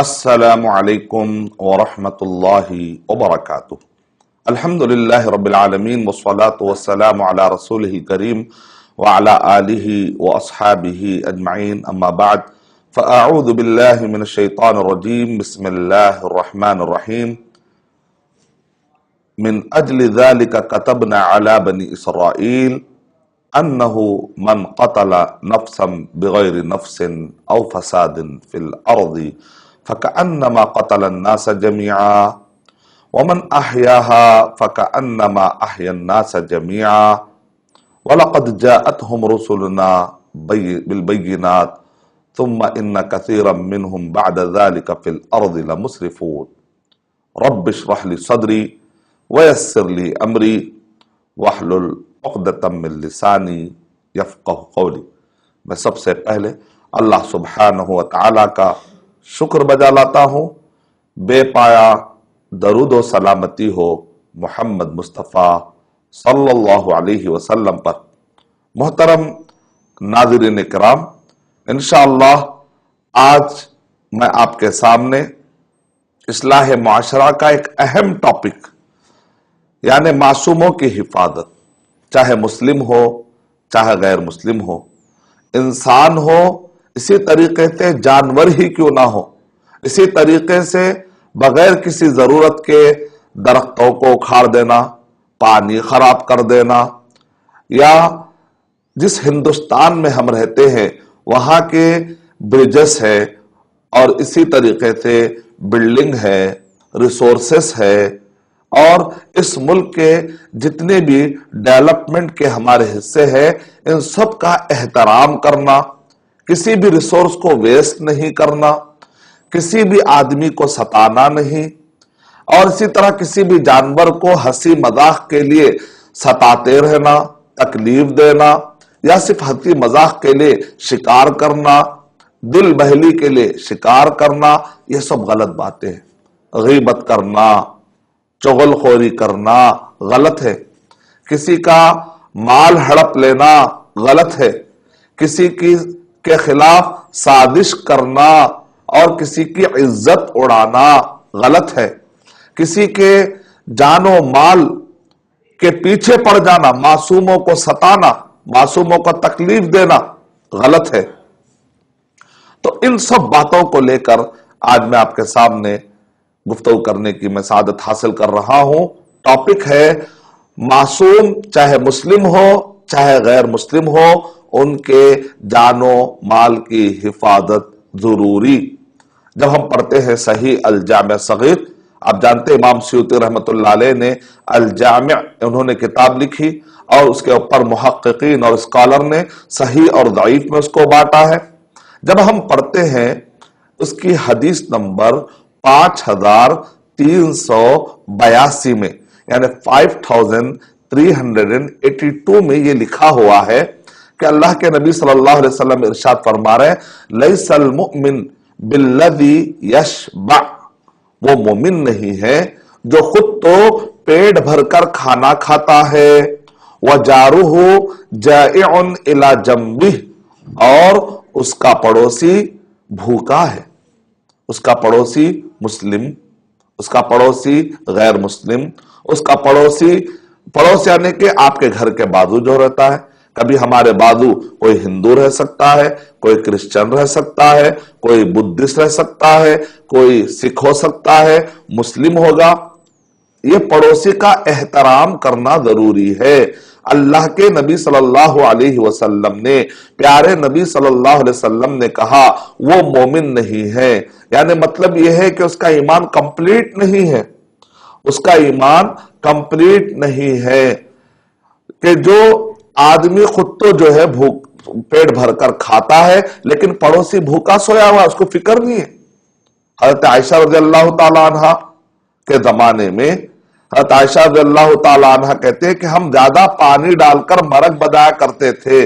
السلام علیکم ورحمۃ اللہ وبرکاتہ۔ الحمدللہ رب العالمین والصلاة والسلام علی رسولہ کریم وعلی آلہ واصحابہ اجمعین، اما بعد فاعوذ باللہ من الشیطان الرجیم، بسم اللہ الرحمن الرحیم۔ من اجل ذلك كتبنا على بني اسرائیل انه من قتل نفسا بغیر نفس او فساد في الارض فكأنما قتل الناس جميعا ومن أحياها فكأنما أحيا الناس جميعا ولقد جاءتهم رسلنا بالبينات ثم إن كثيرا منهم بعد ذلك في الأرض لمسرفون رب اشرح لي صدري ويسر لي أمري واحلل عقدة من لساني يفقه قولي۔ میں سب سے پہلے اللہ سبحانہ و تعالیٰ کا شکر بجا لاتا ہوں، بے پایا درود و سلامتی ہو محمد مصطفیٰ صلی اللہ علیہ وسلم پر۔ محترم ناظرین کرام، انشاءاللہ آج میں آپ کے سامنے اصلاح معاشرہ کا ایک اہم ٹاپک یعنی معصوموں کی حفاظت، چاہے مسلم ہو چاہے غیر مسلم ہو، انسان ہو، اسی طریقے سے جانور ہی کیوں نہ ہو، اسی طریقے سے بغیر کسی ضرورت کے درختوں کو اکھاڑ دینا، پانی خراب کر دینا، یا جس ہندوستان میں ہم رہتے ہیں وہاں کے برجز ہے اور اسی طریقے سے بلڈنگ ہے، ریسورسز ہے، اور اس ملک کے جتنے بھی ڈیولپمنٹ کے ہمارے حصے ہیں ان سب کا احترام کرنا، کسی بھی ریسورس کو ویسٹ نہیں کرنا، کسی بھی آدمی کو ستانا نہیں، اور اسی طرح کسی بھی جانور کو ہنسی مذاق کے لیے ستاتے رہنا، تکلیف دینا، یا صرف ہنسی مذاق کے لیے شکار کرنا، دل بہلی کے لیے شکار کرنا، یہ سب غلط باتیں ہیں۔ غیبت کرنا، چغل خوری کرنا غلط ہے، کسی کا مال ہڑپ لینا غلط ہے، کسی کے خلاف سازش کرنا اور کسی کی عزت اڑانا غلط ہے، کسی کے جان و مال کے پیچھے پڑ جانا، معصوموں کو ستانا، معصوموں کو تکلیف دینا غلط ہے۔ تو ان سب باتوں کو لے کر آج میں آپ کے سامنے گفتگو کرنے کی میں سعادت حاصل کر رہا ہوں۔ ٹاپک ہے معصوم، چاہے مسلم ہو چاہے غیر مسلم ہو، ان کے جان و مال کی حفاظت ضروری۔ جب ہم پڑھتے ہیں صحیح الجامع صغیر، آپ جانتے ہیں امام سیوطی رحمۃ اللہ علیہ نے الجامع انہوں نے کتاب لکھی اور اس کے اوپر محققین اور اسکالر نے صحیح اور ضعیف میں اس کو بانٹا ہے۔ جب ہم پڑھتے ہیں اس کی حدیث نمبر 5382 میں یعنی 5382 میں یہ لکھا ہوا ہے کہ اللہ کے نبی صلی اللہ علیہ وسلم ارشاد فرما رہے ہیں لیس المؤمن بالذی یشبع، وہ مومن نہیں ہے جو خود تو پیٹ بھر کر کھانا کھاتا ہے، وجارہ جائع الی جنبہ، اور اس کا پڑوسی بھوکا ہے، اس کا پڑوسی مسلم، اس کا پڑوسی غیر مسلم، اس کا پڑوسی یعنی کہ آپ کے گھر کے بازو جو رہتا ہے، کبھی ہمارے بازو کوئی ہندو رہ سکتا ہے، کوئی کرسچن رہ سکتا ہے، کوئی بدھسٹ رہ سکتا ہے، کوئی سکھ ہو سکتا ہے، مسلم ہوگا۔ یہ پڑوسی کا احترام کرنا ضروری ہے۔ اللہ کے نبی صلی اللہ علیہ وسلم نے، پیارے نبی صلی اللہ علیہ وسلم نے کہا وہ مومن نہیں ہے، یعنی مطلب یہ ہے کہ اس کا ایمان کمپلیٹ نہیں ہے، اس کا ایمان کمپلیٹ نہیں ہے، کہ جو آدمی خود تو جو ہے پیٹ بھر کر کھاتا ہے لیکن پڑوسی بھوکا سویا ہوا، اس کو فکر نہیں ہے۔ حضرت عائشہ رضی اللہ تعالی عنہ کے زمانے میں حضرت عائشہ رضی اللہ تعالی عنہ کہتے ہیں کہ ہم زیادہ پانی ڈال کر مرق بنایا کرتے تھے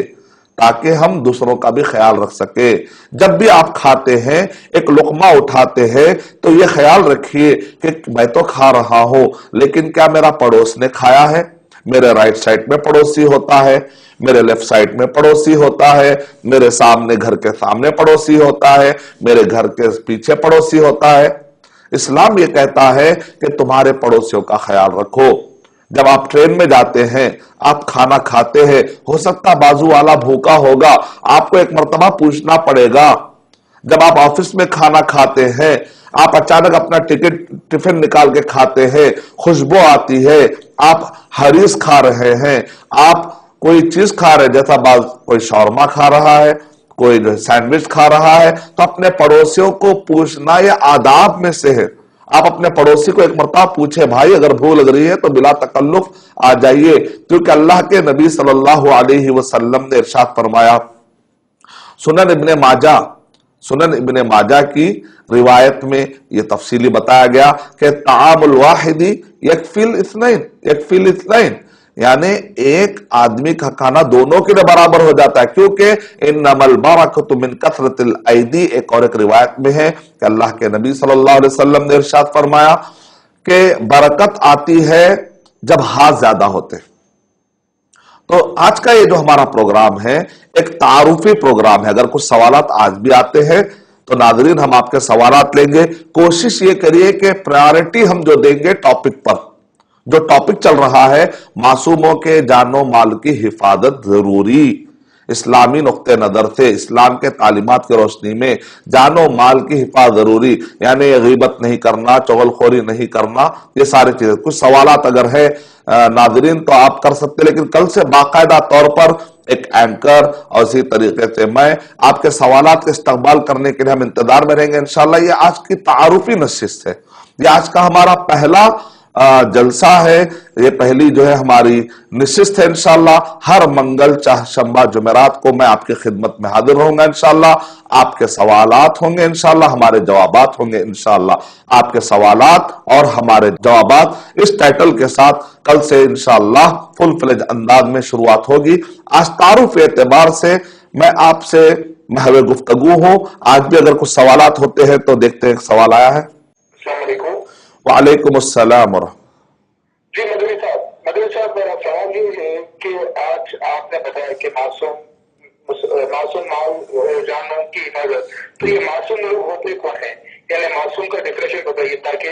تاکہ ہم دوسروں کا بھی خیال رکھ سکے۔ جب بھی آپ کھاتے ہیں، ایک لقمہ اٹھاتے ہیں تو یہ خیال رکھیے کہ میں تو کھا رہا ہوں لیکن کیا میرا پڑوس نے کھایا ہے، میرے رائٹ سائڈ میں پڑوسی ہوتا ہے، میرے لیفٹ سائڈ میں پڑوسی ہوتا ہے، میرے سامنے گھر کے سامنے پڑوسی ہوتا ہے، میرے گھر کے پیچھے پڑوسی ہوتا ہے۔ اسلام یہ کہتا ہے کہ تمہارے پڑوسیوں کا خیال رکھو۔ جب آپ ٹرین میں جاتے ہیں، آپ کھانا کھاتے ہیں، ہو سکتا بازو والا بھوکا ہوگا، آپ کو ایک مرتبہ پوچھنا پڑے گا۔ جب آپ آفس میں کھانا کھاتے ہیں، آپ اچانک اپنا ٹفن نکال کے کھاتے ہیں، خوشبو آتی ہے، آپ حریص کھا رہے ہیں، آپ کوئی چیز کھا رہے ہیں، جیسا کوئی شاورما کھا رہا ہے، کوئی سینڈوچ کھا رہا ہے، تو اپنے پڑوسیوں کو پوچھنا یہ آداب میں سے ہے۔ آپ اپنے پڑوسی کو ایک مرتبہ پوچھے، بھائی اگر بھوک لگ رہی ہے تو بلا تکلف آ جائیے، کیونکہ اللہ کے نبی صلی اللہ علیہ وسلم نے ارشاد فرمایا، سنن ابن ماجہ کی روایت میں یہ تفصیلی بتایا گیا کہ طعام الواحد یکفی الاثنین، یعنی ایک آدمی کا کھانا دونوں کے لیے برابر ہو جاتا ہے، کیونکہ انما البرکۃ من کثرۃ الایدی، ایک اور ایک روایت میں ہے کہ اللہ کے نبی صلی اللہ علیہ وسلم نے ارشاد فرمایا کہ برکت آتی ہے جب ہاتھ زیادہ ہوتے۔ تو آج کا یہ جو ہمارا پروگرام ہے ایک تعارفی پروگرام ہے، اگر کچھ سوالات آج بھی آتے ہیں تو ناظرین ہم آپ کے سوالات لیں گے۔ کوشش یہ کریے کہ پرائیورٹی ہم جو دیں گے ٹاپک پر، جو ٹاپک چل رہا ہے معصوموں کے جان و مال کی حفاظت ضروری، اسلامی نقطہ نظر سے، اسلام کے تعلیمات کی روشنی میں جان و مال کی حفاظت ضروری، یعنی غیبت نہیں کرنا، چغل خوری نہیں کرنا، یہ ساری چیزیں۔ کچھ سوالات اگر ہے ناظرین تو آپ کر سکتے، لیکن کل سے باقاعدہ طور پر ایک اینکر اور اسی طریقے سے میں آپ کے سوالات کے استقبال کرنے کے لیے ہم انتظار میں رہیں گے انشاءاللہ۔ یہ آج کی تعارفی نشست ہے، یہ آج کا ہمارا پہلا جلسہ ہے، یہ پہلی جو ہے ہماری نشست ہے انشاءاللہ۔ ہر منگل، چہارشنبہ، جمعرات کو میں آپ کی خدمت میں حاضر رہوں گا انشاءاللہ۔ آپ کے سوالات ہوں گے انشاءاللہ، ہمارے جوابات ہوں گے انشاءاللہ۔ آپ کے سوالات اور ہمارے جوابات اس ٹائٹل کے ساتھ کل سے انشاءاللہ فل فلیج انداز میں شروعات ہوگی۔ آج تعارف اعتبار سے میں آپ سے محو گفتگو ہوں، آج بھی اگر کچھ سوالات ہوتے ہیں تو دیکھتے ہیں۔ ایک سوال آیا ہے۔ السلام علیکم۔ وعلیکم السلام ورحمۃ۔ جی مدنی صاحب میرا سوال یہ ہے کہ آج آپ نے بتایا کہ معصوم جانوں کی حفاظت، تو یہ معصوم لوگ ہوتے کون ہیں؟ یعنی معصوم کا ڈیفینیشن بتائیے تاکہ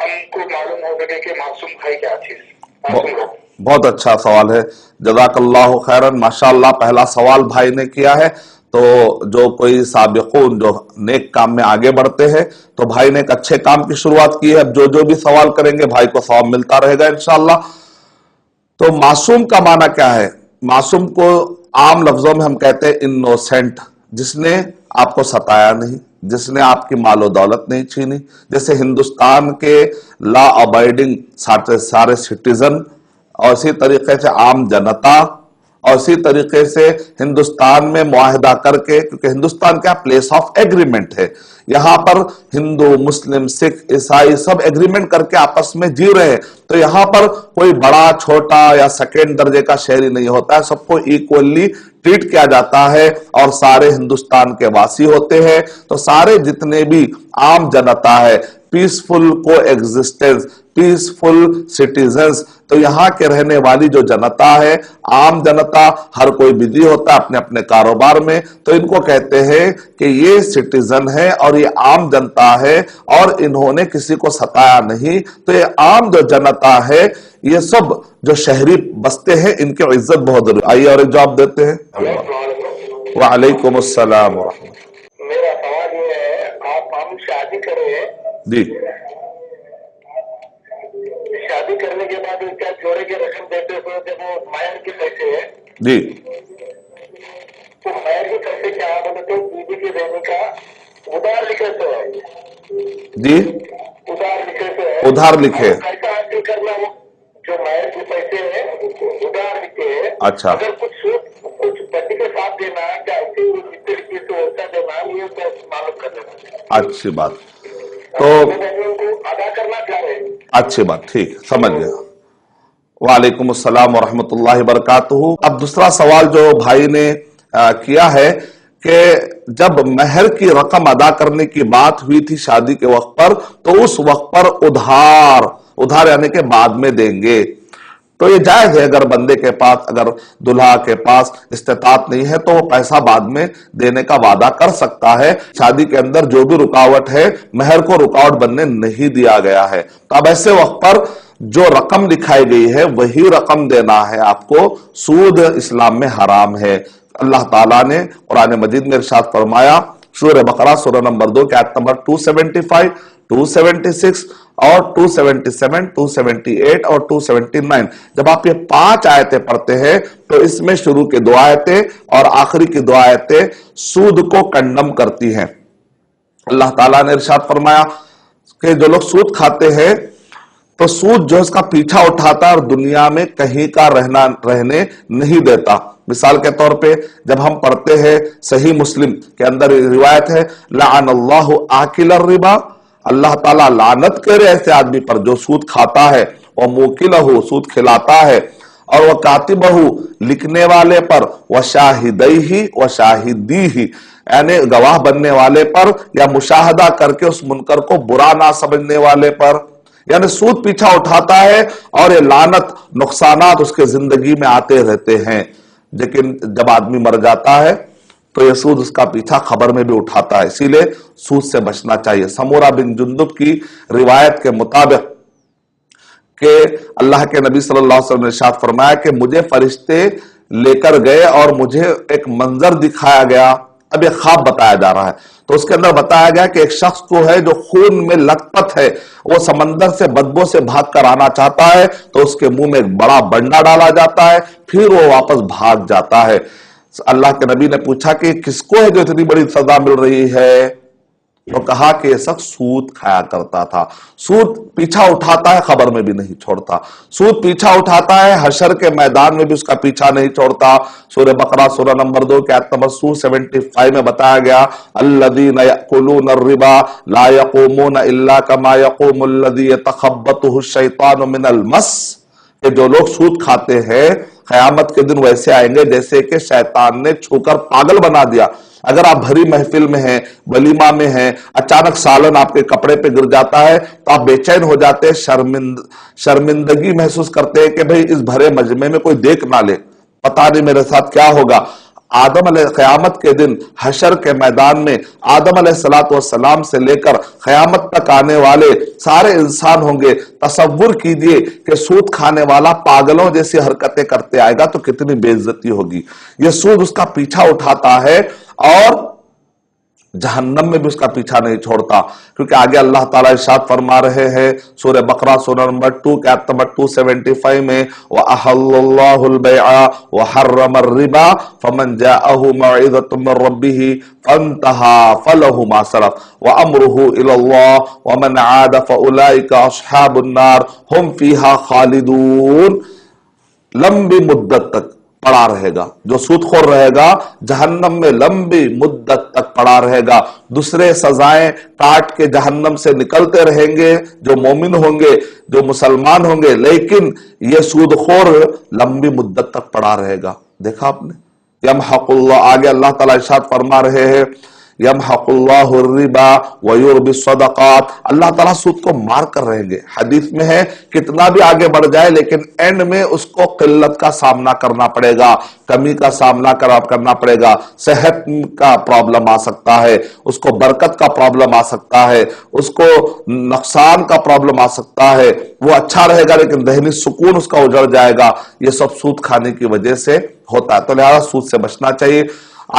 ہم کو معلوم ہو سکے کہ معصوم ہے کیا چیز، معصوم لوگ۔ بہت اچھا سوال ہے، جزاک اللہ خیرن، ماشاءاللہ پہلا سوال بھائی نے کیا ہے۔ تو جو کوئی سابقون جو نیک کام میں آگے بڑھتے ہیں تو بھائی نے ایک اچھے کام کی شروعات کی ہے، اب جو بھی سوال کریں گے بھائی کو ثواب ملتا رہے گا انشاءاللہ۔ تو معصوم کا معنی کیا ہے؟ معصوم کو عام لفظوں میں ہم کہتے ہیں انوسینٹ، جس نے آپ کو ستایا نہیں، جس نے آپ کی مال و دولت نہیں چھینی۔ جیسے ہندوستان کے لا ابائیڈنگ سارے سٹیزن، اور اسی طریقے سے عام جنتا، اور اسی طریقے سے ہندوستان میں معاہدہ کر کے، کیونکہ ہندوستان کیا پلیس آف ایگریمنٹ ہے، یہاں پر ہندو، مسلم، سکھ، عیسائی سب ایگریمنٹ کر کے آپس میں جی رہے ہیں، تو یہاں پر کوئی بڑا چھوٹا یا سیکنڈ درجے کا شہری نہیں ہوتا ہے، سب کو ایکولی ٹریٹ کیا جاتا ہے اور سارے ہندوستان کے واسی ہوتے ہیں۔ تو سارے جتنے بھی عام جنتا ہے، پیسفل کو ایگزسٹنس، پیسفل سٹیزنز، تو یہاں کے رہنے والی جو جنتا ہے، عام جنتا، ہر کوئی بزی ہوتا ہے اپنے اپنے کاروبار میں، تو ان کو کہتے ہیں کہ یہ سٹیزن ہے اور یہ عام جنتا ہے اور انہوں نے کسی کو ستایا نہیں۔ تو یہ عام جو جنتا ہے، یہ سب جو شہری بستے ہیں، ان کی عزت بہت ضروری۔ آئیے اور ایک جواب دیتے ہیں۔ وعلیکم السلام ورحمۃ۔ میرا سوال یہ ہے، ہم شادی کرے، جی، شادی کرنے کے بعد کیا جوڑے کے رقم دیتے ہوئے جب وہ مہر کے پیسے ہے، جی، تو مہر کے پیسے کیا بولے تو بیوی کے دینے کا ادھار لکھے سے ہے، جی، ادھار لکھے سے ہے، ادھار لکھے، پیسہ حاصل کرنا، وہ جو مہر کے پیسے ہیں ادھار لکھے ہے۔ اچھا، اگر کچھ بچی کے ساتھ دینا ہے کیا طریقے سے ویسا دینا ہے، یہ معلوم کر دینا، اچھی بات۔ تو ادا کرنا چاہ رہے ہیں۔ اچھی بات، ٹھیک، سمجھ گیا۔ وعلیکم السلام ورحمۃ اللہ وبرکاتہ۔ اب دوسرا سوال جو بھائی نے کیا ہے کہ جب مہر کی رقم ادا کرنے کی بات ہوئی تھی شادی کے وقت پر، تو اس وقت پر ادھار یعنی کہ بعد میں دیں گے، تو یہ جائز ہے، اگر بندے کے پاس، اگر دلہا کے پاس استطاعت نہیں ہے تو وہ پیسہ بعد میں دینے کا وعدہ کر سکتا ہے۔ شادی کے اندر جو بھی رکاوٹ ہے مہر کو رکاوٹ بننے نہیں دیا گیا ہے۔ تو اب ایسے وقت پر جو رقم دکھائی گئی ہے وہی رقم دینا ہے آپ کو۔ سود اسلام میں حرام ہے۔ اللہ تعالیٰ نے قرآن مجید میں ارشاد فرمایا، سورہ بقرہ سورہ نمبر 2 کی آیت نمبر 275، 276 اور 277، 278 اور 279، جب آپ یہ 5 آیتیں پڑھتے ہیں تو اس میں شروع کے 2 آیتیں اور آخری کی 2 آیتیں سود کو کنڈم کرتی ہیں۔ اللہ تعالیٰ نے ارشاد فرمایا کہ جو لوگ سود کھاتے ہیں تو سود جو اس کا پیچھا اٹھاتا ہے اور دنیا میں کہیں کا رہنے نہیں دیتا۔ مثال کے طور پہ جب ہم پڑھتے ہیں صحیح مسلم کے اندر روایت ہے، لعن اللہ آکل الربا، اللہ تعالیٰ لعنت کرے ایسے آدمی پر جو سود کھاتا ہے، وموکلہ، سود کھلاتا ہے، اور وکاتبہ، لکھنے والے پر، وشاہدیہ، وشاہدیہ، یعنی گواہ بننے والے پر یا مشاہدہ کر کے اس منکر کو برا نہ سمجھنے والے پر۔ یعنی سود پیچھا اٹھاتا ہے اور یہ لعنت، نقصانات اس کے زندگی میں آتے رہتے ہیں، لیکن جب آدمی مر جاتا ہے تو یہ سود اس کا پیچھا خبر میں بھی اٹھاتا ہے۔ اسی لیے سود سے بچنا چاہیے۔ سمورہ بن جندب کی روایت کے مطابق کہ اللہ کے نبی صلی اللہ علیہ وسلم نے ارشاد فرمایا کہ مجھے فرشتے لے کر گئے اور مجھے ایک منظر دکھایا گیا، اب یہ خواب بتایا جا رہا ہے، تو اس کے اندر بتایا گیا کہ ایک شخص کو ہے جو خون میں لت پت ہے، وہ سمندر سے بدبو سے بھاگ کر آنا چاہتا ہے تو اس کے منہ میں ایک بڑا بنڈا ڈالا جاتا ہے، پھر وہ واپس بھاگ جاتا ہے۔ اللہ کے نبی نے پوچھا کہ کس کو ہے جو اتنی بڑی سزا مل رہی ہے؟ تو کہا کہ یہ شخص سود کھایا کرتا تھا۔ سود پیچھا اٹھاتا ہے، خبر میں بھی نہیں چھوڑتا۔ سود پیچھا اٹھاتا ہے، حشر کے میدان میں بھی اس کا پیچھا نہیں چھوڑتا۔ سورہ بقرہ سورہ نمبر 2 کی آیت نمبر 275 میں بتایا گیا، الذین یأکلون الربا لا یقومون الا کما یقوم الذی یتخبطہ الشیطان من المس، کہ جو لوگ سود کھاتے ہیں قیامت کے دن ویسے آئیں گے جیسے کہ شیطان نے چھو کر پاگل بنا دیا۔ اگر آپ بھری محفل میں ہیں، ولیمہ میں ہیں، اچانک سالن آپ کے کپڑے پہ گر جاتا ہے تو آپ بے چین ہو جاتے ہیں، شرمندگی محسوس کرتے ہیں کہ بھئی اس بھرے مجمع میں کوئی دیکھ نہ لے، پتہ نہیں میرے ساتھ کیا ہوگا۔ آدم علیہ قیامت کے دن حشر کے میدان میں آدم علیہ السلام سے لے کر قیامت تک آنے والے سارے انسان ہوں گے۔ تصور کیجئے کہ سود کھانے والا پاگلوں جیسی حرکتیں کرتے آئے گا تو کتنی بے عزتی ہوگی۔ یہ سود اس کا پیچھا اٹھاتا ہے اور جہنم میں بھی اس کا پیچھا نہیں چھوڑتا، کیونکہ آگے اللہ تعالیٰ ارشاد فرما رہے ہیں سورہ بقرہ سورہ نمبر 2 کی آیت نمبر 275 میں، وَأَحَلَّ اللَّهُ الْبَيْعَ وَحَرَّمَ الرِّبَا فَمَنْ جَاءَهُ مَوْعِظَةٌ مِّن رَّبِّهِ فَانْتَهَىٰ فَلَهُ مَا سَلَفَ وَأَمْرُهُ إِلَى اللَّهِ وَمَنْ عَادَ فَأُولَٰئِكَ أَصْحَابُ النَّارِ هُمْ فِيهَا خَالِدُونَ۔ لمبی مدت تک پڑا رہے گا، جو سود خور رہے گا جہنم میں لمبی مدت تک پڑا رہے گا۔ دوسرے سزائیں کاٹ کے جہنم سے نکلتے رہیں گے جو مومن ہوں گے، جو مسلمان ہوں گے، لیکن یہ سود خور لمبی مدت تک پڑا رہے گا۔ دیکھا آپ نے، یمحق اللہ، آگے اللہ تعالیٰ ارشاد فرما رہے ہیں، یمحق اللہ الربا ویربی الصدقات، اللہ تعالیٰ سود کو مار کر رہیں گے۔ حدیث میں ہے کتنا بھی آگے بڑھ جائے لیکن اینڈ میں اس کو قلت کا سامنا کرنا پڑے گا، کمی کا سامنا کرنا پڑے گا، صحت کا پرابلم آ سکتا ہے، اس کو برکت کا پرابلم آ سکتا ہے، اس کو نقصان کا پرابلم آ سکتا ہے، وہ اچھا رہے گا لیکن ذہنی سکون اس کا اجڑ جائے گا۔ یہ سب سود کھانے کی وجہ سے ہوتا ہے، تو لہذا سود سے بچنا چاہیے۔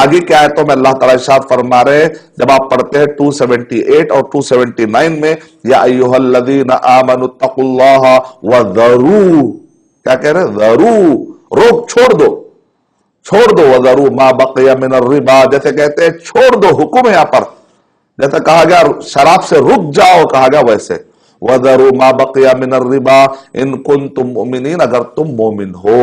آگے کیا آیتوں میں اللہ تعالیٰ ارشاد فرما رہے ہیں، جب آپ پڑھتے ہیں 278 اور 279 میں، یا ایھا الذین آمنوا اتقوا اللہ وذروا، کیا کہہ رہے ہیں؟ ذروا، روک، چھوڑ دو، وذروا ما بقی من الربا، جیسے کہتے ہیں چھوڑ دو، حکم ہے یہاں پر، جیسے کہا گیا شراب سے رک جاؤ، کہا گیا ویسے، وذروا ما بقی من الربا ان کنتم مؤمنین، اگر تم مومن ہو،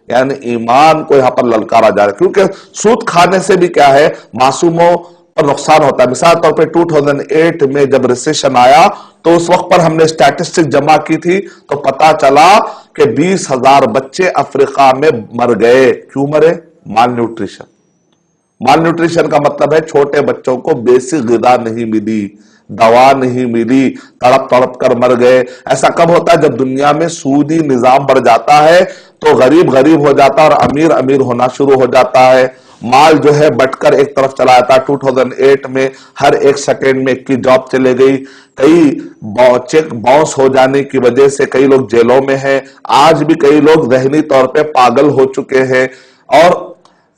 یعنی ایمان کو یہاں پر للکارا جا رہا ہے، کیونکہ سود کھانے سے بھی کیا ہے، معصوموں پر نقصان ہوتا ہے۔ مثال طور پہ 2008 میں جب ریسیشن آیا تو اس وقت پر ہم نے اسٹیٹسٹک جمع کی تھی تو پتا چلا کہ 20,000 بچے افریقہ میں مر گئے۔ کیوں مرے؟ مال نیوٹریشن کا مطلب ہے چھوٹے بچوں کو بیسک غذا نہیں ملی، دوا نہیں ملی، تڑپ تڑپ کر مر گئے۔ ایسا کب ہوتا ہے؟ جب دنیا میں سودی نظام بڑھ جاتا ہے تو غریب غریب ہو جاتا ہے اور امیر امیر ہونا شروع ہو جاتا ہے۔ مال جو ہے بٹ کر ایک طرف چلا جاتا ہے۔ 2008 میں ہر ایک سیکنڈ میں 21 جاب چلے گئی، کئی چیک باؤنس ہو جانے کی وجہ سے کئی لوگ جیلوں میں ہیں، آج بھی کئی لوگ ذہنی طور پہ پاگل ہو چکے ہیں۔ اور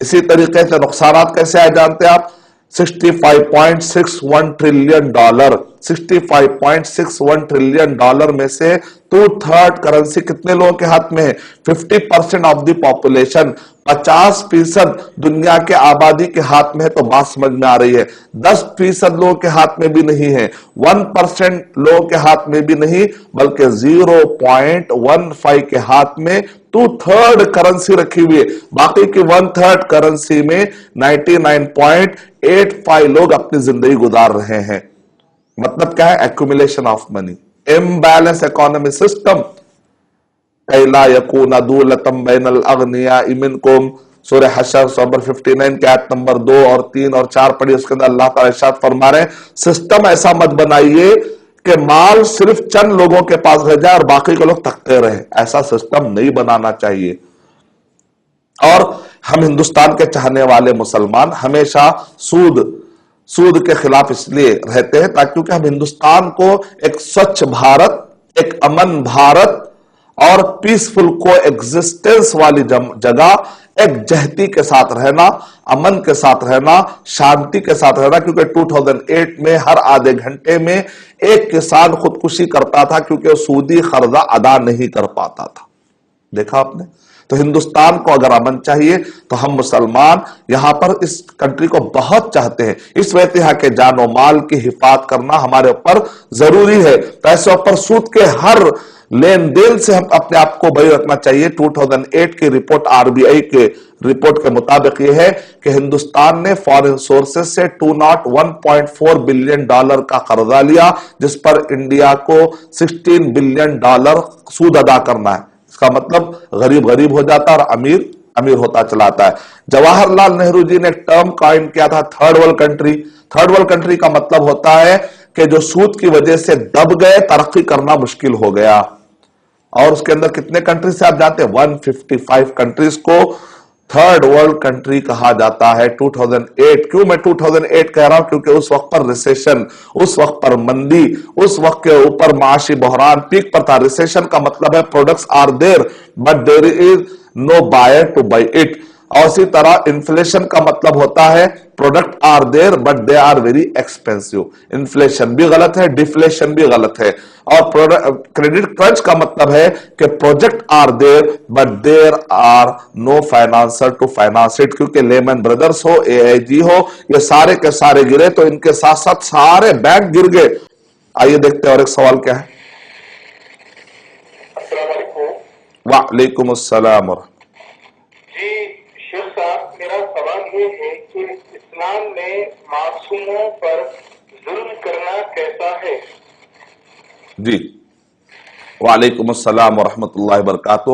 اسی طریقے سے نقصانات کیسے آئے جانتے ہیں آپ؟ $65.61 ٹریلین، 65.61 ٹریلین ڈالر میں سے 2/3 کرنسی کتنے لوگوں کے ہاتھ میں ہے؟ 50% آف دی پاپولیشن، 50% دنیا کے آبادی کے ہاتھ میں ہے۔ تو بات سمجھ میں آ رہی ہے، 10% لوگوں کے ہاتھ میں بھی نہیں ہے، 1% لوگوں کے ہاتھ میں بھی نہیں، بلکہ 0.15 کے ہاتھ میں 2/3 کرنسی رکھی ہوئی ہے۔ باقی کی 1/3 کرنسی میں 99.85 لوگ اپنی زندگی گزار رہے ہیں۔ مطلب کیا ہے؟ Accumulation of money, imbalance economy system. کَيْ لَا يَكُونَ دُولَةً بَيْنَ الْأَغْنِيَاءِ مِنْكُمْ، سورہ حشر سورہ 59 کے آیت نمبر 2 اور 3 اور 4 پڑھی، اس کے اندر اللہ تعالیٰ ارشاد فرما رہے ہیں سسٹم ایسا مت بنائیے کہ مال صرف چند لوگوں کے پاس رہ جائے اور باقی کے لوگ تکتے رہے۔ ایسا سسٹم نہیں بنانا چاہیے۔ اور ہم ہندوستان کے چاہنے والے مسلمان ہمیشہ سود کے خلاف اس لیے رہتے ہیں تاکہ ہم ہندوستان کو ایک سوچھ بھارت، ایک امن بھارت اور پیسفل کو ایگزسٹنس والی جگہ، ایک جہتی کے ساتھ رہنا، امن کے ساتھ رہنا، شانتی کے ساتھ رہنا۔ کیونکہ 2008 میں ہر آدھے گھنٹے میں ایک کسان خودکشی کرتا تھا کیونکہ وہ سودی قرضہ ادا نہیں کر پاتا تھا۔ دیکھا آپ نے؟ تو ہندوستان کو اگر امن چاہیے تو ہم مسلمان یہاں پر اس کنٹری کو بہت چاہتے ہیں، اس وجہ یہاں کے جان و مال کی حفاظت کرنا ہمارے اوپر ضروری ہے۔ پیسے اوپر سود کے ہر لین دین سے ہم اپنے آپ کو بری رکھنا چاہیے۔ 2008 کی رپورٹ RBI کے رپورٹ کے مطابق یہ ہے کہ ہندوستان نے فارن سورسز سے $201.4 بلین کا قرضہ لیا، جس پر انڈیا کو $16 بلین سود ادا کرنا ہے۔ اس کا مطلب غریب غریب ہو جاتا ہے اور امیر امیر ہوتا چلاتا ہے۔ جواہر لال نہرو جی نے ایک ٹرم قائم کیا تھا، third world country. Third world country کا مطلب ہوتا ہے کہ جو سود کی وجہ سے دب گئے، ترقی کرنا مشکل ہو گیا۔ اور اس کے اندر کتنے کنٹریز سے آپ جانتے ہیں؟ 155 کنٹریز کو تھرڈ ورلڈ کنٹری کہا جاتا ہے۔ 2008 کیوں میں 2008 کہہ رہا ہوں؟ کیونکہ اس وقت پر ریسیشن، اس وقت پر مندی، اس وقت کے اوپر معاشی بحران پیک پر تھا۔ ریسیشن کا مطلب ہے products are there but there is no buyer to buy it. اور اسی طرح انفلیشن کا مطلب ہوتا ہے product are there but they are very expensive. Inflation بھی غلط ہے، ڈیفلیشن بھی غلط ہے۔ اور کریڈٹ کرنچ کا مطلب ہے کہ project are there but there are no financer to finance it. کیونکہ لیمن بردرز ہو، AIG ہو، یہ سارے کے سارے گرے تو ان کے ساتھ ساتھ سارے بینک گر گئے۔ آئیے دیکھتے ہیں اور ایک سوال کیا ہے۔ السلام علیکم۔ وعلیکم السلام ورحمۃ۔ جی شیخ صاحب، میرا سوال یہ ہے کہ اسلام میں معصوموں پر ظلم کرنا کیسا ہے؟ جی وعلیکم السلام ورحمۃ اللہ وبرکاتہ۔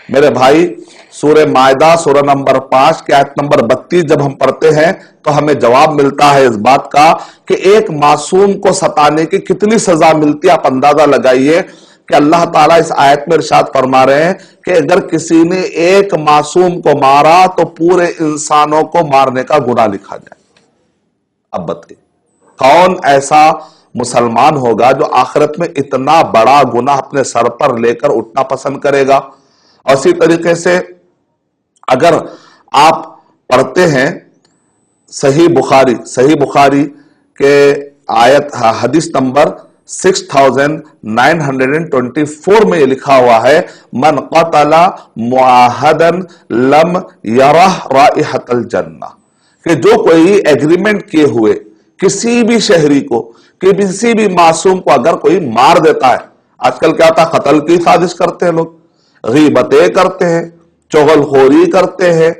میرے بھائی، سورہ مائدہ سورہ نمبر 5 کی آیت نمبر 32 جب ہم پڑھتے ہیں تو ہمیں جواب ملتا ہے اس بات کا کہ ایک معصوم کو ستانے کی کتنی سزا ملتی ہے۔ آپ اندازہ لگائیے کہ اللہ تعالیٰ اس آیت میں ارشاد فرما رہے ہیں کہ اگر کسی نے ایک معصوم کو مارا تو پورے انسانوں کو مارنے کا گناہ لکھا جائے۔ اب بتائیے کون ایسا مسلمان ہوگا جو آخرت میں اتنا بڑا گناہ اپنے سر پر لے کر اٹھنا پسند کرے گا؟ اور اسی طریقے سے اگر آپ پڑھتے ہیں صحیح بخاری کے آیت حدیث نمبر 6924 میں یہ لکھا ہوا ہے من قتل معاہدا لم یرہ رائحۃ الجنہ، کہ جو کوئی ایگریمنٹ کیے ہوئے کسی بھی شہری کو، کسی بھی معصوم کو اگر کوئی مار دیتا ہے، آج کل کیا ہوتا ہے قتل کی سازش کرتے ہیں لوگ، غیبتیں کرتے ہیں، چغل خوری کرتے ہیں،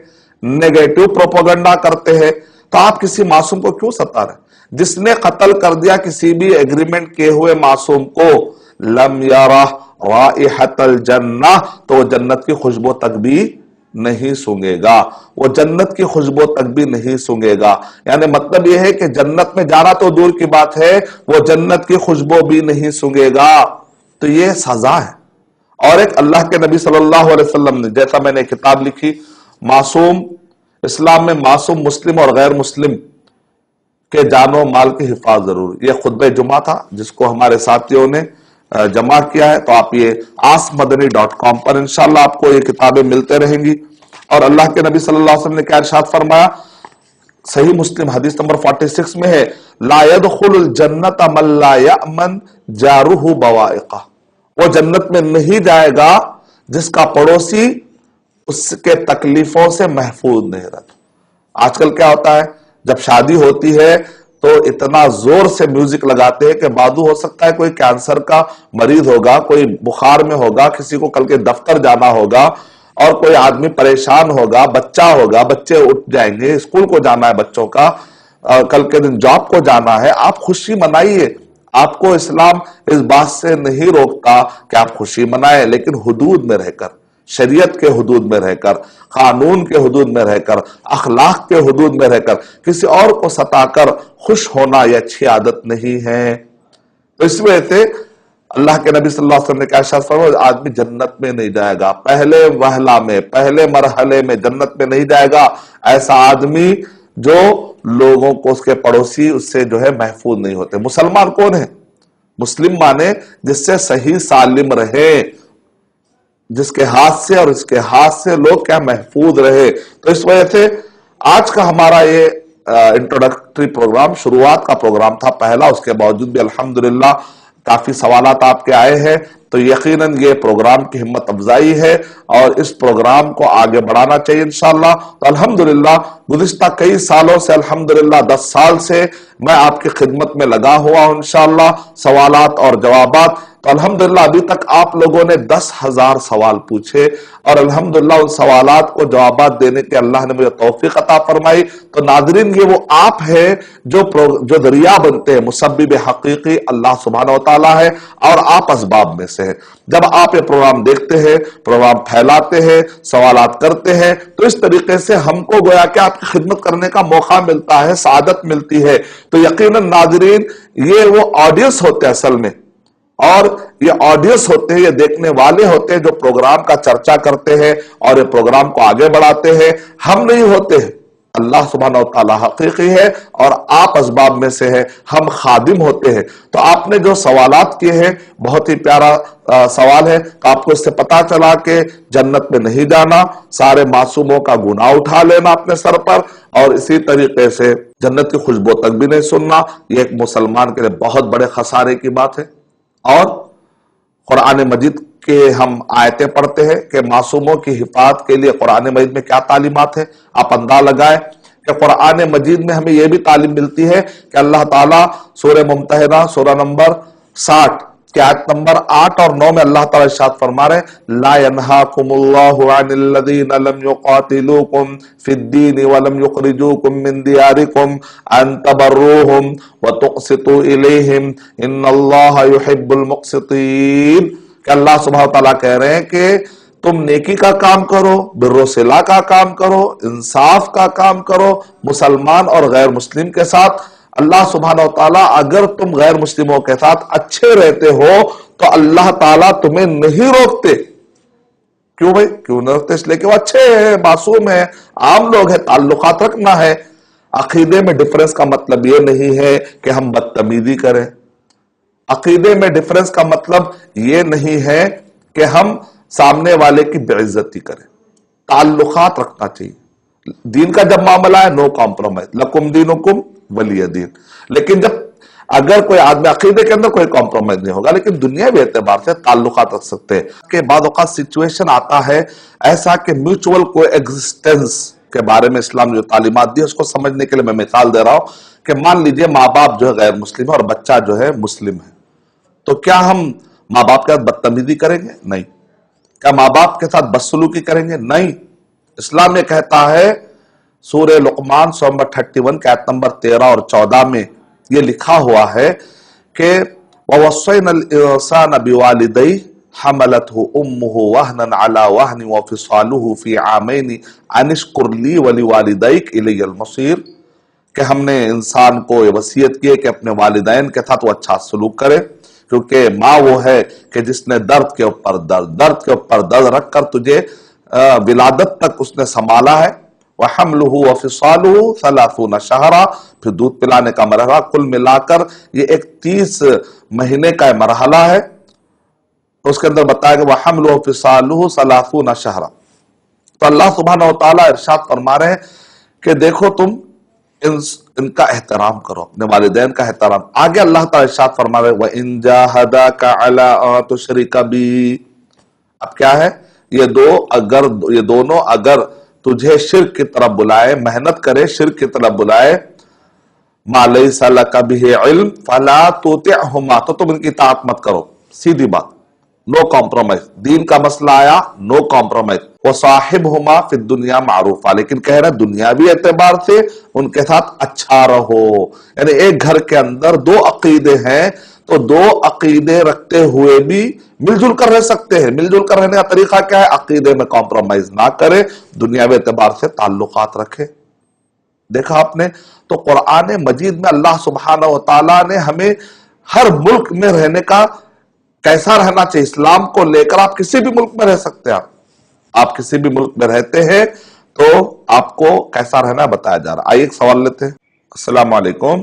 نیگیٹو پروپیگنڈا کرتے ہیں، تو آپ کسی معصوم کو کیوں ستا رہے؟ جس نے قتل کر دیا کسی بھی ایگریمنٹ کیے ہوئے معصوم کو، لم یرہ رائحۃ الجنہ، تو جنت کی خوشبو تک بھی نہیں سونگے گا، وہ جنت کی خوشبو تک بھی نہیں سونگے گا۔ یعنی مطلب یہ ہے کہ جنت میں جانا تو دور کی بات ہے، وہ جنت کی خوشبو بھی نہیں سونگے گا۔ تو یہ سزا ہے۔ اور ایک اللہ کے نبی صلی اللہ علیہ وسلم نے، جیسا میں نے کتاب لکھی معصوم، اسلام میں معصوم مسلم اور غیر مسلم کے جان و مال کی حفاظت ضرور، یہ خطبہ جمعہ تھا جس کو ہمارے ساتھیوں نے جمع کیا ہے۔ تو آپ یہ asmadani.com پر انشاءاللہ آپ کو یہ کتابیں ملتے رہیں گی۔ اور اللہ کے نبی صلی اللہ علیہ وسلم نے کیا ارشاد فرمایا؟ صحیح مسلم حدیث نمبر 46 میں ہے، لا يدخل الجنت من لا یأمن جارہ بوائقہ، وہ جنت میں نہیں جائے گا جس کا پڑوسی اس کے تکلیفوں سے محفوظ نہیں رہتا۔ آج کل کیا ہوتا ہے، جب شادی ہوتی ہے تو اتنا زور سے میوزک لگاتے ہیں کہ بعدو ہو سکتا ہے کوئی کینسر کا مریض ہوگا، کوئی بخار میں ہوگا، کسی کو کل کے دفتر جانا ہوگا، اور کوئی آدمی پریشان ہوگا، بچہ ہوگا، بچے اٹھ جائیں گے، اسکول کو جانا ہے بچوں کا، کل کے دن جاب کو جانا ہے۔ آپ خوشی منائیے، آپ کو اسلام اس بات سے نہیں روکتا کہ آپ خوشی منائیں، لیکن حدود میں رہ کر، شریعت کے حدود میں رہ کر، قانون کے حدود میں رہ کر، اخلاق کے حدود میں رہ کر، کسی اور کو ستا کر خوش ہونا یہ اچھی عادت نہیں ہے۔ تو اس وجہ سے اللہ کے نبی صلی اللہ علیہ وسلم نے کیا ارشاد فرمایا؟ آدمی جنت میں نہیں جائے گا، پہلے وہلہ میں، پہلے مرحلے میں جنت میں نہیں جائے گا ایسا آدمی جو لوگوں کو، اس کے پڑوسی اس سے جو ہے محفوظ نہیں ہوتے۔ مسلمان کون ہے؟ مسلم مانے جس سے صحیح سالم رہے، جس کے ہاتھ سے اور اس کے ہاتھ سے لوگ کیا محفوظ رہے۔ تو اس وجہ سے آج کا ہمارا یہ انٹروڈکٹری پروگرام شروعات کا پروگرام تھا پہلا، اس کے باوجود بھی الحمدللہ کافی سوالات آپ کے آئے ہیں، تو یقیناً یہ پروگرام کی ہمت افزائی ہے اور اس پروگرام کو آگے بڑھانا چاہیے انشاءاللہ۔ تو الحمدللہ گزشتہ کئی سالوں سے، الحمدللہ 10 سال سے میں آپ کی خدمت میں لگا ہوا ہوں انشاءاللہ، سوالات اور جوابات۔ تو الحمدللہ ابھی تک آپ لوگوں نے 10,000 سوال پوچھے اور الحمدللہ ان سوالات کو جوابات دینے کے اللہ نے مجھے توفیق عطا فرمائی۔ تو ناظرین، یہ وہ آپ ہے جو ذریعہ بنتے ہیں، مسبب حقیقی اللہ سبحانہ و تعالیٰ ہے اور آپ اسباب میں سے ہیں۔ جب آپ یہ پروگرام دیکھتے ہیں، پروگرام پھیلاتے ہیں، سوالات کرتے ہیں، تو اس طریقے سے ہم کو گویا کہ آپ کی خدمت کرنے کا موقع ملتا ہے، سعادت ملتی ہے۔ تو یقیناً ناظرین، یہ وہ آڈینس ہوتے ہیں اصل میں، اور یہ آڈینس ہوتے ہیں، یہ دیکھنے والے ہوتے ہیں جو پروگرام کا چرچا کرتے ہیں اور یہ پروگرام کو آگے بڑھاتے ہیں۔ ہم نہیں ہوتے ہیں، اللہ سبحانہ و تعالیٰ حقیقی ہے اور آپ اسباب میں سے ہیں، ہم خادم ہوتے ہیں۔ تو آپ نے جو سوالات کیے ہیں، بہت ہی پیارا سوال ہے۔ تو آپ کو اس سے پتا چلا کہ جنت میں نہیں جانا، سارے معصوموں کا گناہ اٹھا لینا اپنے سر پر، اور اسی طریقے سے جنت کی خوشبو تک بھی نہیں سننا، یہ ایک مسلمان کے لیے بہت بڑے خسارے کی بات ہے۔ اور قرآن مجید کے ہم آیتیں پڑھتے ہیں کہ معصوموں کی حفاظت کے لیے قرآن مجید میں کیا تعلیمات ہیں۔ آپ اندازہ لگائیں کہ قرآن مجید میں ہمیں یہ بھی تعلیم ملتی ہے کہ اللہ تعالیٰ سورہ ممتحنہ سورہ نمبر 60 کی آیت نمبر 8 اور 9 میں اللہ تعالیٰ ارشاد فرما رہے ہیں، لا ينہاکم اللہ عن الذین لم یقاتلوکم فی الدین ولم یخرجوکم من دیارکم ان تبروہم وتقسطوا الیہم ان اللہ یحب المقسطین۔ کہ اللہ سبحانہ وتعالیٰ کہہ رہے ہیں کہ تم نیکی کا کام کرو، بر و صلہ کا کام کرو، انصاف کا کام کرو مسلمان اور غیر مسلم کے ساتھ۔ اللہ سبحانہ وتعالیٰ اگر تم غیر مسلموں کے ساتھ اچھے رہتے ہو تو اللہ تعالیٰ تمہیں نہیں روکتے۔ کیوں بھائی؟ کیوں نہیں روکتے؟ اس لیے کہ وہ اچھے ہیں، معصوم ہیں، عام لوگ ہیں، تعلقات رکھنا ہے۔ عقیدے میں ڈفرنس کا مطلب یہ نہیں ہے کہ ہم بدتمیزی کریں، عقیدے میں ڈفرنس کا مطلب یہ نہیں ہے کہ ہم سامنے والے کی بے عزتی کریں، تعلقات رکھنا چاہیے۔ دین کا جب معاملہ ہے، نو کمپرومائز، لکم دینکم ولی دین۔ لیکن جب اگر کوئی آدمی عقیدے کے اندر کوئی کمپرومائز نہیں ہوگا، لیکن دنیاوی اعتبار سے تعلقات رکھ سکتے ہیں کہ بعض اوقات سچویشن آتا ہے ایسا کہ میوچول کو ایگزسٹنس کے بارے میں اسلام نے جو تعلیمات دی اس کو سمجھنے کے لیے میں مثال دے رہا ہوں کہ مان لیجئے ماں باپ جو ہے غیر مسلم ہے اور بچہ جو ہے مسلم ہے، تو کیا ہم ماں باپ کے ساتھ بدتمیزی کریں گے؟ نہیں۔ کیا ماں باپ کے ساتھ بدسلوکی کریں گے؟ نہیں۔ اسلام یہ کہتا ہے، سورہ لقمان سورہ نمبر 31 کی آیت نمبر 13 اور 14 میں یہ لکھا ہوا ہے کہ وَوَصَّيْنَا الْإِنسَانَ بِوَالِدَيْهِ حملته امه وهنا على وهن وفصاله في عامين ان اشكر لي ولوالديك الي المصير، کہ ہم نے انسان کو یہ وصیت کی ہے کہ اپنے والدین کے ساتھ وہ اچھا سلوک کرے، کیونکہ ماں وہ ہے کہ جس نے درد کے اوپر درد رکھ کر تجھے ولادت تک اس نے سنبھالا ہے۔ وَحَمْلُهُ وَفِصَالُهُ 30 شہرا، پھر دودھ پلانے کا مرحلہ، کل ملا کر یہ ایک 30 مہینے کا مرحلہ ہے۔ اس کے اندر بتایا کہ وَحَمْلُهُ وَفِصَالُهُ 30 شہرا۔ تو اللہ سبحانہ وتعالیٰ ارشاد فرما رہے ہیں کہ دیکھو تم ان کا احترام کرو، اپنے والدین کا احترام۔ آگے اللہ تعالیٰ ارشاد فرما رہے وَإِن جَاهَدَاكَ عَلَىٰ أَن تُشْرِكَ بِي، اب کیا ہے، یہ دونوں اگر تجھے شرک کی طرف بلائے، محنت کرے شرک کی طرف بلائے، مَا لَيْسَ لَكَ بِهِ عِلْم فَلَا تُطِعْهُمَا، تو تم ان کی اطاعت مت کرو، سیدھی بات، نو کمپرومائز۔ دین کا مسئلہ آیا، نو کمپرومائز۔ وَصَاحِبْهُمَا فِي الدُّنْيَا مَعْرُوفًا، لیکن کہہ رہے دنیاوی اعتبار سے ان کے ساتھ اچھا رہو۔ یعنی ایک گھر کے اندر دو عقیدے ہیں تو دو عقیدے رکھتے ہوئے بھی مل جل کر رہ سکتے ہیں۔ مل جل کر رہنے کا طریقہ کیا ہے؟ عقیدے میں کمپرومائز نہ کرے، دنیاوی اعتبار سے تعلقات رکھے۔ دیکھا آپ نے، تو قرآن مجید میں اللہ سبحانہ و تعالیٰ نے ہمیں ہر ملک میں رہنے کا کیسا رہنا چاہیے، اسلام کو لے کر آپ کسی بھی ملک میں رہ سکتے ہیں، آپ کسی بھی ملک میں رہتے ہیں تو آپ کو کیسا رہنا بتایا جا رہا۔ آئیے ایک سوال لیتے ہیں۔ السلام علیکم۔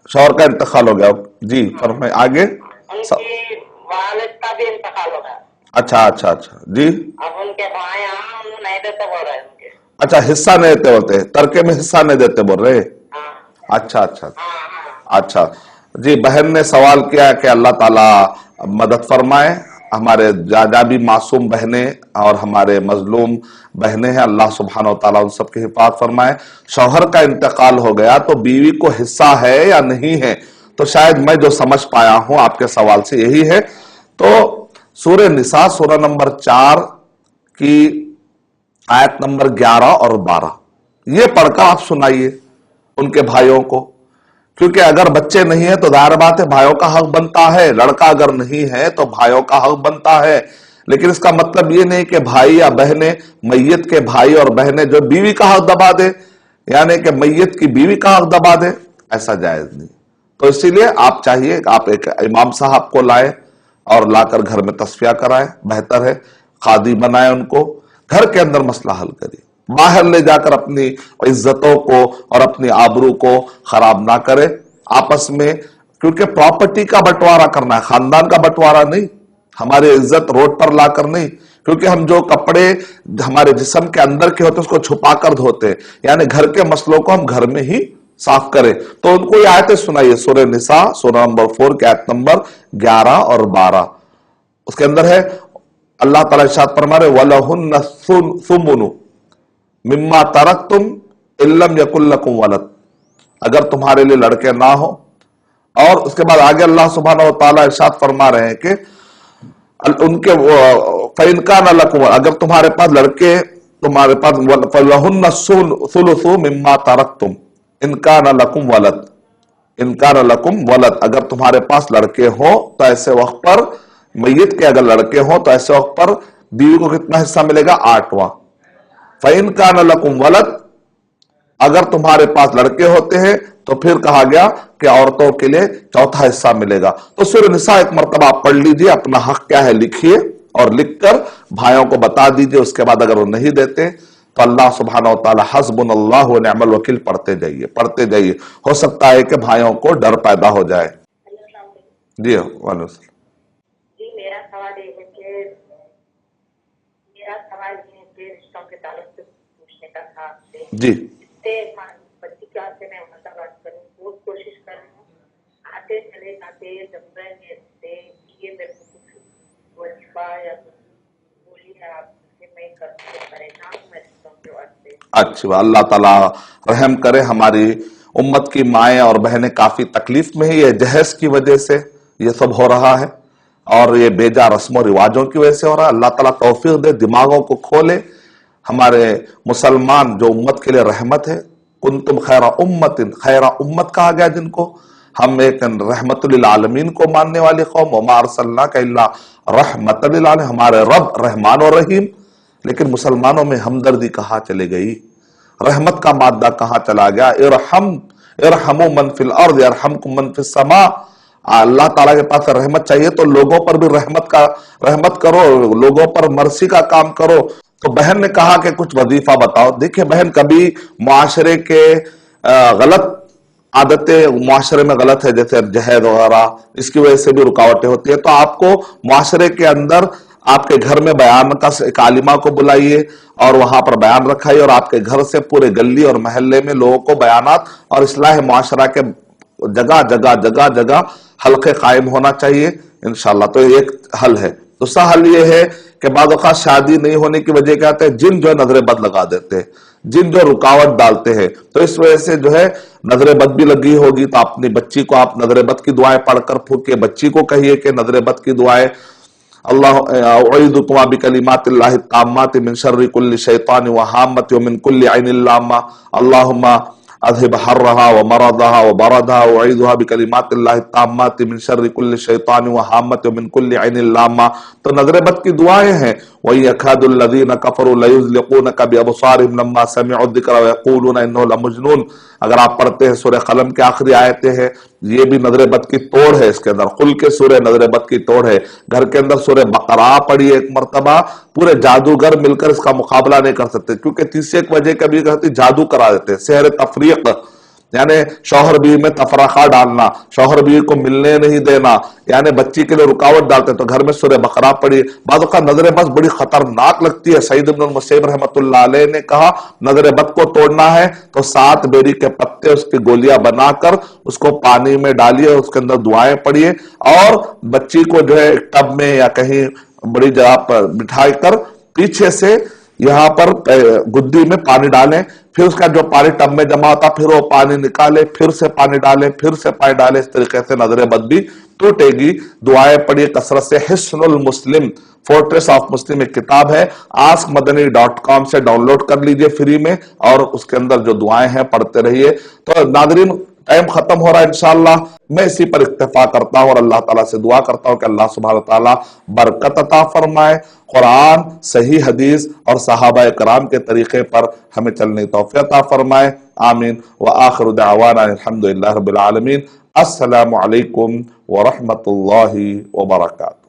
شوہر کا انتقال ہو گیا، جی فرمائیں آگے۔ ان کی والد کا بھی انتقال ہو گیا۔ اچھا جی، اب ان کے بھائی نہیں دیتے بول رہے ان کے۔ اچھا حصہ نہیں دیتے بولتے، ترکے میں حصہ نہیں دیتے بول رہے۔ اچھا جی، بہن نے سوال کیا کہ اللہ تعالیٰ مدد فرمائے، ہمارے جہاں بھی معصوم بہنیں اور ہمارے مظلوم بہنیں ہیں، اللہ سبحانہ وتعالیٰ ان سب کی حفاظت فرمائے۔ شوہر کا انتقال ہو گیا تو بیوی کو حصہ ہے یا نہیں ہے؟ تو شاید میں جو سمجھ پایا ہوں آپ کے سوال سے یہی ہے۔ تو سورہ نساء سورہ نمبر 4 کی آیت نمبر 11 اور 12 یہ پڑھ کر آپ سنائیے ان کے بھائیوں کو، کیونکہ اگر بچے نہیں ہیں تو ظاہر بات ہے بھائیوں کا حق بنتا ہے، لڑکا اگر نہیں ہے تو بھائیوں کا حق بنتا ہے، لیکن اس کا مطلب یہ نہیں کہ بھائی یا بہنیں، میت کے بھائی اور بہنیں جو بیوی کا حق دبا دے، یعنی کہ میت کی بیوی کا حق دبا دے، ایسا جائز نہیں۔ تو اسی لیے آپ چاہیے کہ آپ ایک امام صاحب کو لائیں اور لا کر گھر میں تصفیہ کرائیں، بہتر ہے، قاضی بنائیں ان کو، گھر کے اندر مسئلہ حل کریے، باہر لے جا کر اپنی عزتوں کو اور اپنی آبرو کو خراب نہ کرے آپس میں، کیونکہ پراپرٹی کا بٹوارا کرنا ہے، خاندان کا بٹوارا نہیں، ہماری عزت روڈ پر لا کر نہیں، کیونکہ ہم جو کپڑے ہمارے جسم کے اندر کے ہوتے اس کو چھپا کر دھوتے، یعنی گھر کے مسئلوں کو ہم گھر میں ہی صاف کریں۔ تو ان کو یہ آیتیں سنائیے، سورہ نساء سورہ نمبر 4 کی آیت نمبر 11 اور 12، اس کے اندر ہے اللہ تعالیٰ ارشاد فرما رہے وَلَهُنَّ الثُّمُنُ مِمَّا تَرَكْتُمْ إِن لَّمْ يَكُن لَّكُمْ وَلَدٌ، اگر تمہارے لیے لڑکے نہ ہو۔ اور اس کے بعد آگے اللہ سبحانہ و تعالیٰ ارشاد فرما رہے ہیں کہ ان کے فَإِن كَانَ لَكُمْ، اگر تمہارے پاس لڑکے، تمہارے پاس فَلَهُنَّ الثُّلُثُ مِمَّا تَرَكْتُمْ إِن كَانَ لَكُمْ وَلَدٌ، إِن كَانَ لَكُمْ وَلَدٌ، اگر تمہارے پاس لڑکے ہوں تو ایسے وقت پر، میت کے اگر لڑکے ہوں تو ایسے وقت پر بیوی کو کتنا حصہ ملے گا؟ 8واں۔ فَإِن كَانَ لَكُمْ وَلَدٌ، اگر تمہارے پاس لڑکے ہوتے ہیں تو پھر کہا گیا کہ عورتوں کے لیے 4تھا حصہ ملے گا۔ تو سورہ نساء ایک مرتبہ آپ پڑھ لیجئے، اپنا حق کیا ہے لکھیے اور لکھ کر بھائیوں کو بتا دیجئے، اس کے بعد اگر وہ نہیں دیتے تو اللہ سبحانہ وتعالی حسبنا اللہ ونعم الوکیل پڑھتے جائیے، ہو سکتا ہے کہ بھائیوں کو ڈر پیدا ہو جائے۔ جی وعلیکم السلام۔ جی میرا سوال یہ ہے کہ رشتوں کے تعلق سے پوچھنے کا تھا آپ سے۔ جی بچی کلاس سے میں وہاں بات کروں، بہت کوشش کر رہی ہوں، آتے چلے جاتے جب یہ میرے کو کچھ وظیفہ یا بولی ہے آپ سے، میں پریشان ہوں میں رشتوں کے واسطے۔ اچھی بات، اللہ تعالیٰ رحم کرے، ہماری امت کی مائیں اور بہنیں کافی تکلیف میں ہیں، یہ جہیز کی وجہ سے یہ سب ہو رہا ہے اور یہ بیجا رسم و رواجوں کی وجہ سے ہو رہا ہے۔ اللہ تعالیٰ توفیق دے، دماغوں کو کھولے۔ ہمارے مسلمان جو امت کے لیے رحمت ہے، کنتم خیر امت، خیر امت کہا گیا جن کو، ہم ایک رحمت للعالمین کو ماننے والی قوم، وما ارسلناک الا رحمت للعالمین، ہمارے رب رحمان و رحیم، لیکن مسلمانوں میں ہمدردی کہاں چلے گئی، رحمت کا مادہ کہاں چلا گیا؟ ارحموا من فی الارض یرحمکم من فی السماء۔ اللہ تعالیٰ کے پاس رحمت چاہیے تو لوگوں پر بھی رحمت کرو، لوگوں پر مرسی کا کام کرو۔ تو بہن نے کہا کہ کچھ وظیفہ بتاؤ۔ دیکھیں بہن، کبھی معاشرے کے غلط عادتیں معاشرے میں غلط ہے، جیسے جہیز وغیرہ، اس کی وجہ سے بھی رکاوٹیں ہوتی ہیں، تو آپ کو معاشرے کے اندر آپ کے گھر میں بیان کا ایک عالمہ کو بلائیے اور وہاں پر بیان رکھائیے، اور آپ کے گھر سے پورے گلی اور محلے میں لوگوں کو بیانات اور اصلاح معاشرہ کے جگہ جگہ حلقے قائم ہونا چاہیے انشاءاللہ۔ تو یہ ایک حل ہے۔ دوسرا حل یہ ہے کہ بعض اوقات شادی نہیں ہونے کی وجہ کیا ہے، جن جو ہے نظر بد لگا دیتے ہیں، جن جو رکاوٹ ڈالتے ہیں، تو اس وجہ سے جو ہے نظر بد بھی لگی ہوگی، تو اپنی بچی کو آپ نظر بد کی دعائیں پڑھ کر پھونکے، بچی کو کہیے کہ نظر بد کی دعائیں، اللہ اعوذکما بکلمات اللہ التامات من شر کل شیطان وہامۃ ومن کل عین لامہ، اللہم اذهب حرها ومرضها وبردها واعوذها بکلمات اللہ التامات من شر کل شیطان وہامۃ ومن کل عین لامہ۔ تو نظر بد کی دعائیں ہیں۔ وَيَكَادُ الَّذِينَ كَفَرُوا لَيُزْلِقُونَكَ بِأَبْصَارِهِمْ لَمَّا سَمِعُوا الذِّكْرَ وَيَقُولُونَ إِنَّهُ لَمَجْنُونَ۔ اگر آپ پڑھتے ہیں سورہ قلم کے آخری آیتیں ہیں، یہ بھی نظر بد کی توڑ ہے، اس کے اندر خل کے سورہ نظر بد کی توڑ ہے۔ گھر کے اندر سورہ بقرہ پڑھی ایک مرتبہ، پورے جادوگر مل کر اس کا مقابلہ نہیں کر سکتے، کیونکہ تیسری ایک وجہ کبھی کہتی جادو کرا دیتے، سحر تفریق، یعنی شوہر بیوی میں تفرقہ ڈالنا، شوہر بیوی کو ملنے نہیں دینا، یعنی بچی کے لیے رکاوٹ ڈالتے، تو گھر میں سورہ بقرہ پڑھی۔ بعض اوقات نظر بد بڑی خطرناک لگتی ہے۔ سعید بن المسیب رحمۃ اللہ علیہ نے کہا نظر بد کو توڑنا ہے تو 7 بیری کے پتے اس کی گولیاں بنا کر اس کو پانی میں ڈالیے، اس کے اندر دعائیں پڑھیے، اور بچی کو جو ہے ٹب میں یا کہیں بڑی جگہ پر بٹھا کر پیچھے سے یہاں پر گدی میں پانی ڈالیں، پھر اس کا جو پانی ٹب میں جمع ہوتا پھر وہ پانی نکالے، پھر سے پانی ڈالے، پھر سے پانی ڈالے، اس طریقے سے نظر بد بھی ٹوٹے گی۔ دعائیں پڑھیے کثرت سے۔ حصن المسلم، فورٹریس آف مسلم ایک کتاب ہے، askmadani.com سے ڈاؤن لوڈ کر لیجئے فری میں، اور اس کے اندر جو دعائیں ہیں پڑھتے رہیے۔ تو ناظرین، ٹائم ختم ہو رہا ہے انشاءاللہ، میں اسی پر اکتفا کرتا ہوں اور اللہ تعالیٰ سے دعا کرتا ہوں کہ اللہ سبحانہ تعالیٰ برکت عطا فرمائے، قرآن، صحیح حدیث اور صحابہ کرام کے طریقے پر ہمیں چلنے کی توفیق عطا فرمائے، آمین۔ وآخر دعوانا الحمدللہ رب العالمین۔ السلام علیکم ورحمۃ اللہ وبرکاتہ۔